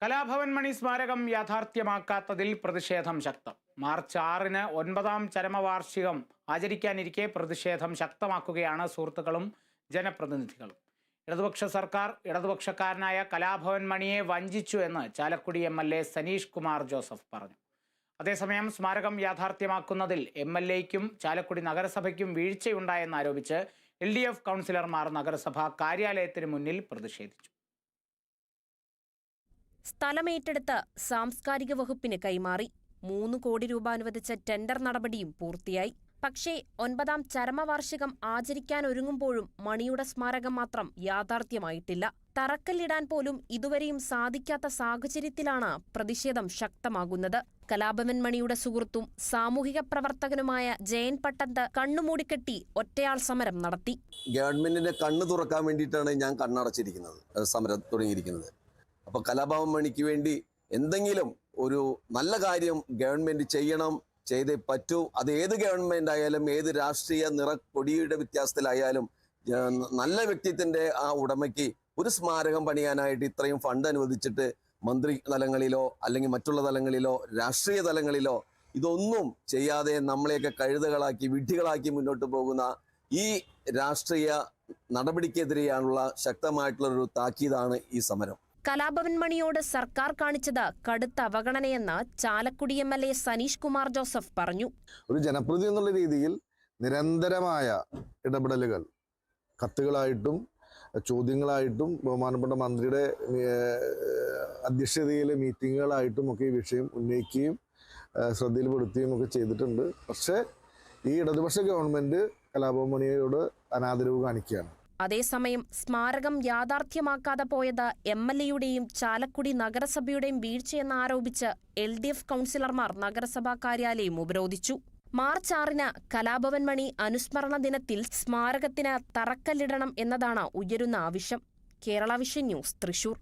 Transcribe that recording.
കലാഭവൻ മണി സ്മാരകം യാഥാർത്ഥ്യമാക്കാത്തതിൽ പ്രതിഷേധം ശക്തം. മാർച്ച് 6-ന് 9ാം ചരമവാർഷികം ആചരിക്കാനിരിക്കെ പ്രതിഷേധം ശക്തമാക്കുകയാണ് സുഹൃത്തുക്കളും ജനപ്രതിനിധികളും. ഇടതുപക്ഷ സർക്കാർ ഇടതുപക്ഷക്കാരനായ കലാഭവൻ മണിയെ വഞ്ചിച്ചു എന്ന് ചാലക്കുടി MLA സനീഷ് കുമാർ ജോസഫ് പറഞ്ഞു. അതേസമയം സ്മാരകം യാഥാർത്ഥ്യമാക്കുന്നതിൽ MLAയ്ക്കും ചാലക്കുടി നഗരസഭയ്ക്കും വീഴ്ചയുണ്ടായെന്നാരോപിച്ച് LDF കൗൺസിലർമാർ നഗരസഭാ കാര്യാലയത്തിന് മുന്നിൽ പ്രതിഷേധിച്ചു. സ്ഥലമേറ്റെടുത്ത് സാംസ്കാരിക വകുപ്പിന് കൈമാറി. 3 കോടി രൂപ അനുവദിച്ച ടെൻഡർ നടപടിയും പൂർത്തിയായി. പക്ഷേ 9ാം ചരമവാർഷികം ആചരിക്കാനൊരുങ്ങുമ്പോഴും മണിയുടെ സ്മാരകം മാത്രം യാഥാർത്ഥ്യമായിട്ടില്ല. തറക്കല്ലിടാൻ പോലും ഇതുവരെയും സാധിക്കാത്ത സാഹചര്യത്തിലാണ് പ്രതിഷേധം ശക്തമാകുന്നത്. കലാഭവൻ മണിയുടെ സുഹൃത്തും സാമൂഹിക പ്രവർത്തകനുമായ ജയൻ പട്ടത്ത് കണ്ണുമൂടിക്കെട്ടി ഒറ്റയാൾ സമരം നടത്തി. ഗവൺമെന്റിന്റെ കണ്ണു തുറക്കാൻ വേണ്ടിയിട്ടാണ് ഞാൻ കണ്ണടച്ചിരിക്കുന്നത്, സമരം തുടങ്ങിയിരിക്കുന്നത്. അപ്പോൾ കലാഭവൻ മണിക്ക് വേണ്ടി എന്തെങ്കിലും ഒരു നല്ല കാര്യം ഗവൺമെന്റ് ചെയ്യണം, ചെയ്തേ പറ്റൂ. അത് ഏത് ഗവൺമെന്റ് ആയാലും, ഏത് രാഷ്ട്രീയ നിറക്കൊടിയുടെ വ്യത്യാസത്തിലായാലും, നല്ല വ്യക്തിത്വത്തിന്റെ ആ ഉടമയ്ക്ക് ഒരു സ്മാരകം പണിയാനായിട്ട് ഇത്രയും ഫണ്ട് അനുവദിച്ചിട്ട് മന്ത്രി തലങ്ങളിലോ അല്ലെങ്കിൽ മറ്റുള്ള തലങ്ങളിലോ രാഷ്ട്രീയ തലങ്ങളിലോ ഇതൊന്നും ചെയ്യാതെ നമ്മളെയൊക്കെ കഴുതകളാക്കി വിഡ്ഢികളാക്കി മുന്നോട്ട് പോകുന്ന ഈ രാഷ്ട്രീയ നടപടിക്കെതിരെയാണുള്ള ശക്തമായിട്ടുള്ളൊരു താക്കീതാണ് ഈ സമരം. കലാഭവൻ മണിയോട് സർക്കാർ കാണിച്ചത് കടുത്ത അവഗണനയെന്ന് ചാലക്കുടി MLA സനീഷ് കുമാർ ജോസഫ് പറഞ്ഞു. ഒരു ജനപ്രതിനിധി എന്നുള്ള രീതിയിൽ നിരന്തരമായ ഇടപെടലുകൾ കത്തുകളായിട്ടും ചോദ്യങ്ങളായിട്ടും ബഹുമാനപ്പെട്ട മന്ത്രിയുടെ അധ്യക്ഷതയിലെ മീറ്റിങ്ങുകളായിട്ടും ഒക്കെ ഈ വിഷയം ഉന്നയിക്കുകയും ശ്രദ്ധയിൽപ്പെടുത്തുകയും ഒക്കെ ചെയ്തിട്ടുണ്ട്. പക്ഷേ ഈ ഇടതുപക്ഷ ഗവൺമെന്റ് കലാഭവൻ മണിയോട് അനാദരവ് കാണിക്കുകയാണ്. അതേസമയം സ്മാരകം യാഥാർത്ഥ്യമാക്കാതെ പോയത് MLAയുടെയും ചാലക്കുടി നഗരസഭയുടെയും വീഴ്ചയെന്നാരോപിച്ച് LDF കൗൺസിലർമാർ നഗരസഭാ കാര്യാലയം ഉപരോധിച്ചു. മാർച്ച് 6-ന് കലാഭവൻ മണി അനുസ്മരണ ദിനത്തിൽ സ്മാരകത്തിന് തറക്കല്ലിടണം എന്നതാണ് ഉയരുന്ന ആവശ്യം. Kerala vision news, Thrissur.